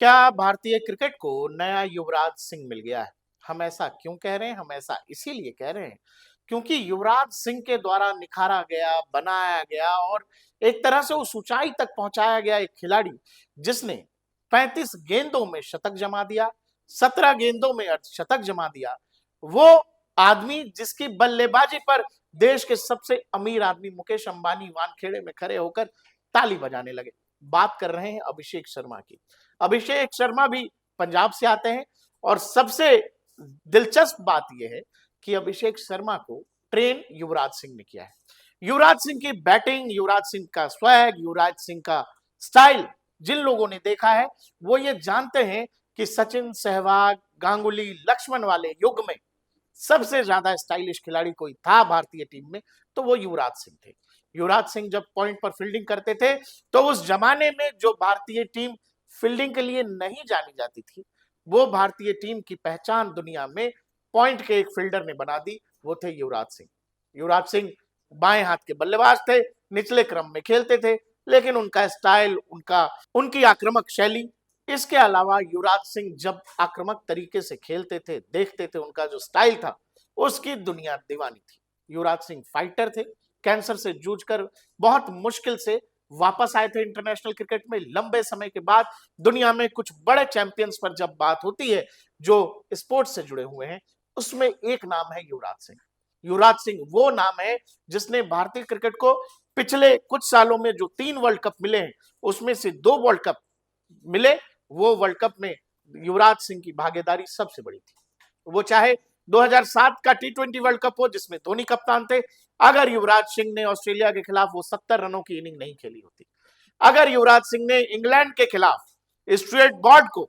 क्या भारतीय क्रिकेट को नया युवराज सिंह मिल गया है? हम ऐसा क्यों कह रहे हैं? हम ऐसा इसीलिए कह रहे हैं क्योंकि युवराज सिंह के द्वारा निखारा गया, बनाया गया और एक तरह से उस ऊंचाई तक पहुंचाया गया एक खिलाड़ी जिसने 35 गेंदों में शतक जमा दिया, 17 गेंदों में अर्धशतक जमा दिया। वो आदमी जिसकी बल्लेबाजी पर देश के सबसे अमीर आदमी मुकेश अंबानी वानखेड़े में खड़े होकर ताली बजाने लगे। बात कर रहे हैं अभिषेक शर्मा की। अभिषेक शर्मा भी पंजाब से आते हैं और सबसे दिलचस्प बात यह है कि अभिषेक शर्मा को ट्रेन युवराज सिंह ने किया है। युवराज सिंह की बैटिंग, युवराज सिंह का स्वैग, युवराज सिंह का स्टाइल जिन लोगों ने देखा है वो ये जानते हैं कि सचिन, सहवाग, गांगुली, लक्ष्मण वाले युग में सबसे ज्यादा स्टाइलिश खिलाड़ी कोई था भारतीय टीम में तो वो युवराज सिंह थे। युवराज सिंह जब पॉइंट पर फील्डिंग करते थे तो उस जमाने में जो भारतीय टीम फील्डिंग के लिए नहीं जानी जाती थी वो भारतीय टीम की पहचान दुनिया में पॉइंट के एक फील्डर ने बना दी, वो थे युवराज सिंह। युवराज सिंह बाएं हाथ के बल्लेबाज थे, निचले क्रम में खेलते थे, लेकिन उनका स्टाइल, उनकी आक्रामक शैली, इसके अलावा युवराज सिंह जब आक्रामक तरीके से खेलते थे, देखते थे, उनका जो स्टाइल था उसकी दुनिया दीवानी थी। युवराज सिंह फाइटर थे, कैंसर से जूझकर बहुत मुश्किल से वापस आए थे इंटरनेशनल क्रिकेट में लंबे समय के बाद। दुनिया में कुछ बड़े चैंपियंस पर जब बात होती है जो स्पोर्ट्स से जुड़े हुए हैं उसमें एक नाम है युवराज सिंह। युवराज सिंह वो नाम है जिसने भारतीय क्रिकेट को पिछले कुछ सालों में जो 3 वर्ल्ड कप मिले हैं उसमें से 2 वर्ल्ड कप मिले, वो वर्ल्ड कप में युवराज सिंह की भागीदारी सबसे बड़ी थी। वो चाहे 2007 का टी20 वर्ल्ड कप हो जिसमें धोनी कप्तान थे, अगर युवराज सिंह ने ऑस्ट्रेलिया के खिलाफ वो 70 रनों की इनिंग नहीं खेली होती, अगर युवराज सिंह ने इंग्लैंड के खिलाफ स्ट्रेट बॉर्ड को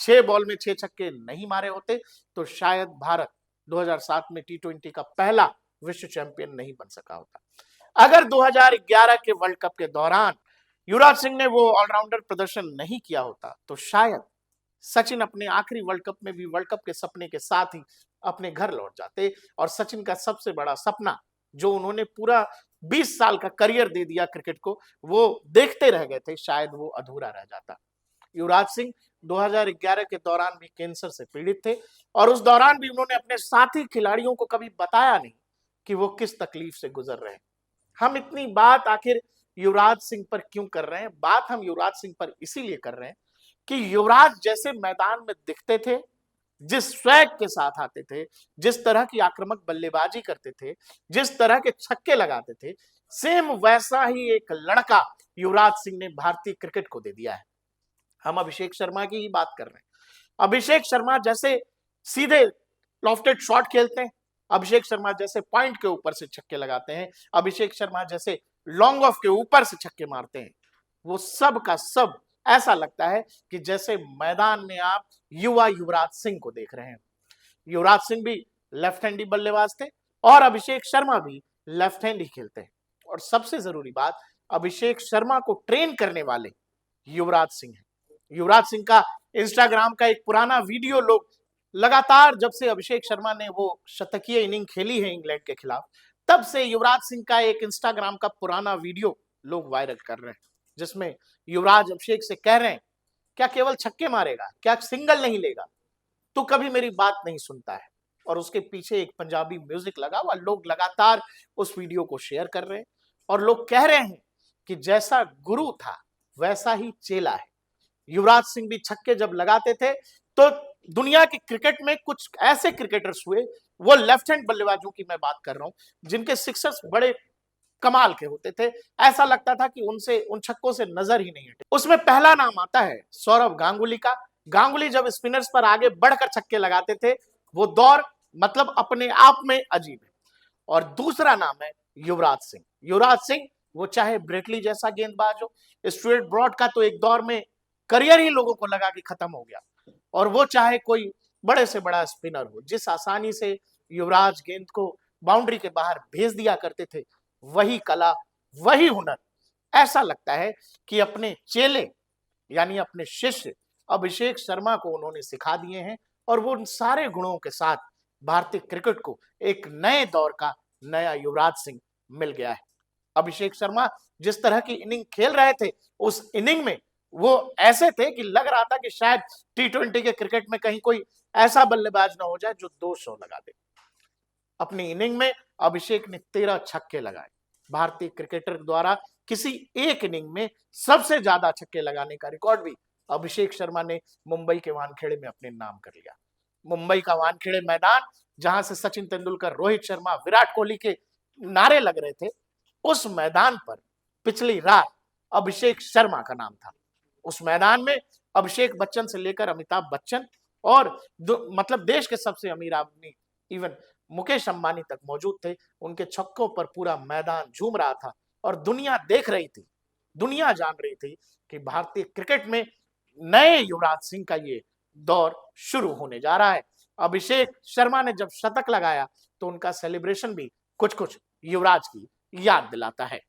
6 बॉल में 6 छक्के नहीं मारे होते तो शायद भारत 2007 में टी20 का पहला विश्व चैंपियन नहीं बन सका होता। अगर 2011 के वर्ल्ड कप के दौरान युवराज सिंह ने वो ऑलराउंडर प्रदर्शन नहीं किया होता तो शायद सचिन अपने आखिरी वर्ल्ड कप में भी वर्ल्ड कप के सपने के साथ ही अपने घर लौट जाते और सचिन का सबसे बड़ा सपना जो उन्होंने पूरा 20 साल का करियर दे दिया क्रिकेट को, वो देखते रह गए थे, शायद वो अधूरा रह जाता। युवराज सिंह 2011 के दौरान भी कैंसर से पीड़ित थे और उस दौरान भी उन्होंने अपने साथी खिलाड़ियों को कभी बताया नहीं कि वो किस तकलीफ से गुजर रहे हैं। हम इतनी बात आखिर युवराज सिंह पर क्यों कर रहे हैं? बात हम युवराज सिंह पर इसीलिए कर रहे हैं कि युवराज जैसे मैदान में दिखते थे, जिस स्वैग के साथ आते थे, जिस तरह की आक्रामक बल्लेबाजी करते थे, जिस तरह के छक्के लगाते थे, सेम वैसा ही एक लड़का युवराज सिंह ने भारतीय क्रिकेट को दे दिया है। हम अभिषेक शर्मा की ही बात कर रहे हैं। अभिषेक शर्मा जैसे सीधे लॉफ्टेड शॉट खेलते हैं, अभिषेक शर्मा जैसे पॉइंट के ऊपर से छक्के लगाते हैं, अभिषेक शर्मा जैसे लॉन्ग ऑफ के ऊपर से छक्के मारते हैं, वो सब का सब ऐसा लगता है कि जैसे मैदान में आप युवा युवराज सिंह को देख रहे हैं। युवराज सिंह भी लेफ्ट हैंडी बल्लेबाज थे और अभिषेक शर्मा भी लेफ्ट हैंड ही खेलते हैं। और सबसे जरूरी बात, अभिषेक शर्मा को ट्रेन करने वाले युवराज सिंह हैं। युवराज सिंह का इंस्टाग्राम का एक पुराना वीडियो लोग लगातार, जब से अभिषेक शर्मा ने वो शतकीय इनिंग खेली है इंग्लैंड के खिलाफ, तब से युवराज सिंह का एक इंस्टाग्राम का पुराना वीडियो लोग वायरल कर रहे हैं जिसमें युवराज अभिषेक से कह रहे हैं, क्या केवल छक्के मारेगा? क्या सिंगल नहीं लेगा? तू कभी मेरी बात नहीं सुनता है। और उसके पीछे एक पंजाबी म्यूजिक लगा हुआ, लोग लगातार उस वीडियो को शेयर कर रहे हैं और लोग कह रहे हैं कि जैसा गुरु था वैसा ही चेला है। युवराज सिंह भी छक्के जब लगाते थे तो दुनिया के क्रिकेट में कुछ ऐसे क्रिकेटर्स हुए, वो लेफ्ट हैंड बल्लेबाजों की मैं बात कर रहा हूं, जिनके सिक्सर्स बड़े कमाल के होते थे। ऐसा लगता था कि उनसे उन छक्कों से नजर ही नहीं हटे। उसमें पहला नाम आता है सौरव गांगुली का। गांगुली जब स्पिनर्स पर आगे बढ़कर छक्के लगाते थे, वो दौर मतलब अपने आप में अजीब है। और दूसरा नाम है युवराज सिंह। युवराज सिंह वो चाहे ब्रेटली जैसा गेंदबाज हो, स्टुअर्ट ब्रॉड का तो एक दौर में करियर ही लोगों को लगा कि खत्म हो गया, और वो चाहे कोई बड़े से बड़ा स्पिनर हो, जिस आसानी से युवराज गेंद को बाउंड्री के बाहर भेज दिया करते थे, वही कला, वही हुनर ऐसा लगता है कि अपने चेले यानी अपने शिष्य अभिषेक शर्मा को उन्होंने सिखा दिए हैं और वो उन सारे गुणों के साथ भारतीय क्रिकेट को एक नए दौर का नया युवराज सिंह मिल गया है। अभिषेक शर्मा जिस तरह की इनिंग खेल रहे थे, उस इनिंग में वो ऐसे थे कि लग रहा था कि शायद टी20 के क्रिकेट में कहीं कोई ऐसा बल्लेबाज ना हो जाए जो 200 लगा दे। अपनी इनिंग में अभिषेक ने 13 छक्के लगाए। भारतीय क्रिकेटर द्वारा किसी एक इनिंग में सबसे ज्यादा छक्के लगाने का रिकॉर्ड भी अभिषेक शर्मा ने मुंबई के वानखेड़े में अपने नाम कर लिया। मुंबई का वानखेड़े मैदान, जहां से सचिन तेंदुलकर, रोहित शर्मा, विराट कोहली के नारे लग रहे थे, उस मैदान पर पिछली रात अभिषेक शर्मा का नाम था। उस मैदान में अभिषेक बच्चन से लेकर अमिताभ बच्चन और मतलब देश के सबसे अमीर आदमी, इवन मुकेश अंबानी तक मौजूद थे। उनके छक्कों पर पूरा मैदान झूम रहा था और दुनिया देख रही थी, दुनिया जान रही थी कि भारतीय क्रिकेट में नए युवराज सिंह का ये दौर शुरू होने जा रहा है। अभिषेक शर्मा ने जब शतक लगाया तो उनका सेलिब्रेशन भी कुछ कुछ युवराज की याद दिलाता है।